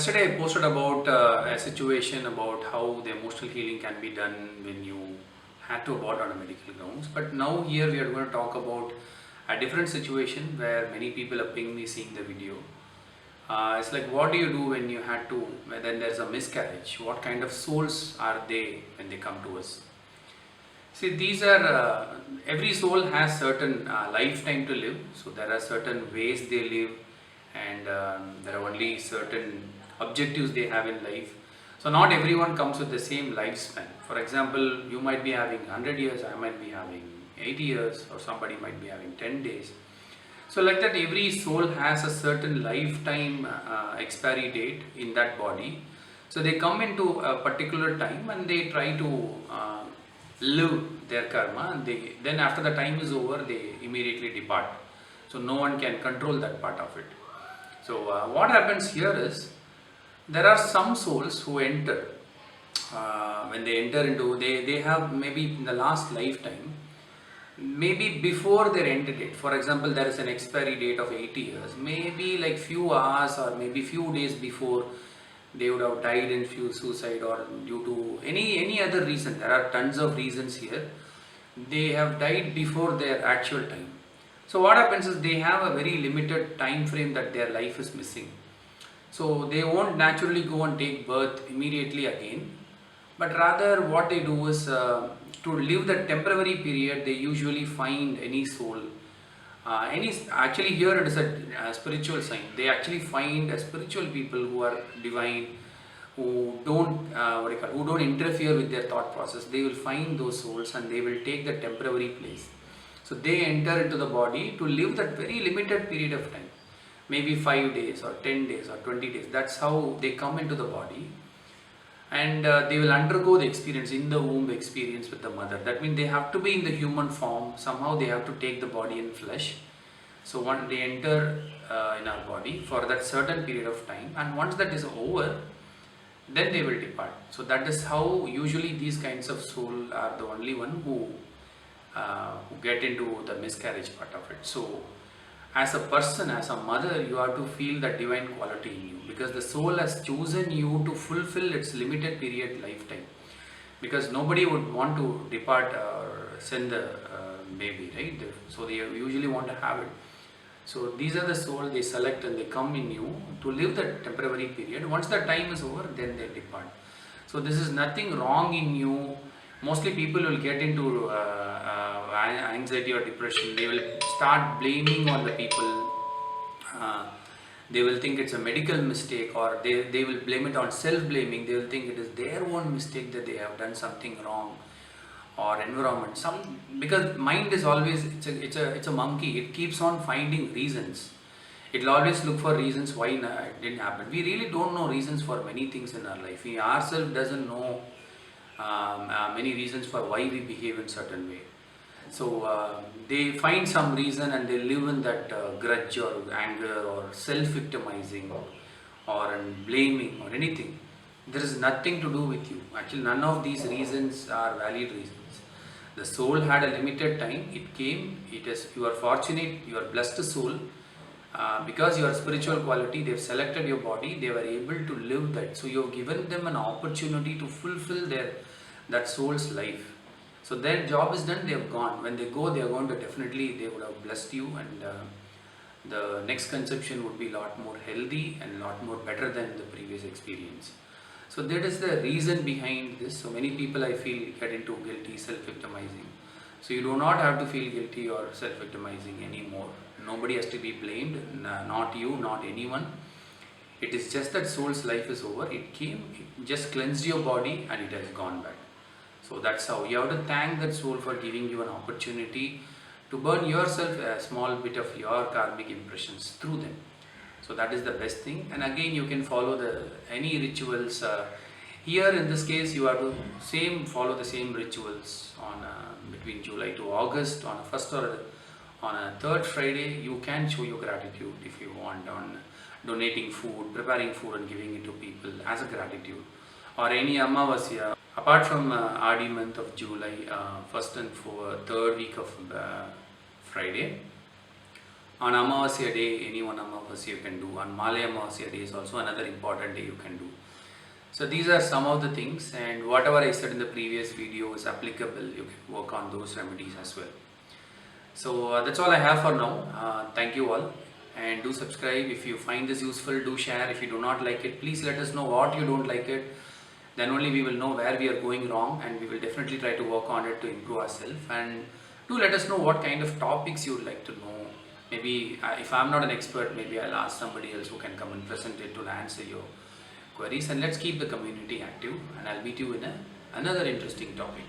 Yesterday I posted about a situation about how the emotional healing can be done when you had to abort on a medical grounds. But now here we are going to talk about a different situation where many people are pinging me seeing the video. It's like, what do you do when you had to, when then there's a miscarriage? What kind of souls are they when they come to us? See, these are, every soul has certain lifetime to live. So there are certain ways they live, and there are only certain objectives they have in life. So not everyone comes with the same lifespan. For example, you might be having 100 years, I might be having 80 years, or somebody might be having 10 days. So like that, every soul has a certain lifetime expiry date in that body. So they come into a particular time and they try to live their karma, and then after the time is over, they immediately depart. So no one can control that part of it. So what happens here is, there are some souls who enter, when they enter into, they have maybe in the last lifetime, maybe before their end date. For example, there is an expiry date of 80 years, maybe like few hours or maybe few days before, they would have died in few suicide or due to any other reason. There are tons of reasons here. They have died before their actual time. So what happens is, they have a very limited time frame that their life is missing. So they won't naturally go and take birth immediately again, but rather what they do is, to live the temporary period, they usually find any soul. Actually here it is a spiritual sign. They actually find spiritual people who are divine, who don't who don't interfere with their thought process. They will find those souls and they will take the temporary place. So they enter into the body to live that very limited period of time, maybe 5 days or 10 days or 20 days. That's how they come into the body, and they will undergo the experience in the womb, experience with the mother. That means they have to be in the human form. Somehow they have to take the body in flesh. So once they enter in our body for that certain period of time, and once that is over, then they will depart. So that is how usually these kinds of soul are the only one who get into the miscarriage part of it. So as a person, as a mother, you have to feel that divine quality in you, because the soul has chosen you to fulfill its limited period lifetime. Because nobody would want to depart or send the baby, right? So they usually want to have it. So these are the souls they select and they come in you to live that temporary period. Once the time is over, then they depart. So this is nothing wrong in you. Mostly people will get into anxiety or depression. They will start blaming on the people. They will think it's a medical mistake, or they will blame it on self-blaming. They will think it is their own mistake, that they have done something wrong, or environment. Because mind is always, it's a monkey. It keeps on finding reasons. It will always look for reasons why it didn't happen. We really don't know reasons for many things in our life. We ourselves doesn't know many reasons for why we behave in certain way. So they find some reason and they live in that grudge or anger or self-victimizing or blaming or anything. There is nothing to do with you. Actually, none of these reasons are valid reasons. The soul had a limited time. It came. You are fortunate. You are blessed soul. Because your spiritual quality, they have selected your body. They were able to live that. So you have given them an opportunity to fulfill that soul's life. So their job is done, they have gone. When they go, they are going to definitely, they would have blessed you, and the next conception would be a lot more healthy and a lot more better than the previous experience. So that is the reason behind this. So many people, I feel, get into guilty, self-victimizing. So you do not have to feel guilty or self-victimizing anymore. Nobody has to be blamed, not you, not anyone. It is just that soul's life is over. It came, it just cleansed your body and it has gone back. So that's how you have to thank that soul for giving you an opportunity to burn yourself a small bit of your karmic impressions through them. So that is the best thing. And again, you can follow any rituals. Here in this case, you have to follow the same rituals on between July to August. On a first or on a third Friday, you can show your gratitude if you want, on donating food, preparing food and giving it to people as a gratitude, or any Amavasya. Apart from Adi month of July, first and third week of Friday, On Amavasya day, any one Amavasya you can do. On Malaya Amavasya day is also another important day you can do. So these are some of the things, and whatever I said in the previous video is applicable. You can work on those remedies as well. So that's all I have for now. Thank you all, and do subscribe if you find this useful. Do share. If you do not like it, please let us know what you don't like it. Then only we will know where we are going wrong, and we will definitely try to work on it to improve ourselves. And do let us know what kind of topics you would like to know. Maybe if I'm not an expert, maybe I'll ask somebody else who can come and present it to answer your queries. And let's keep the community active, and I'll meet you in another interesting topic.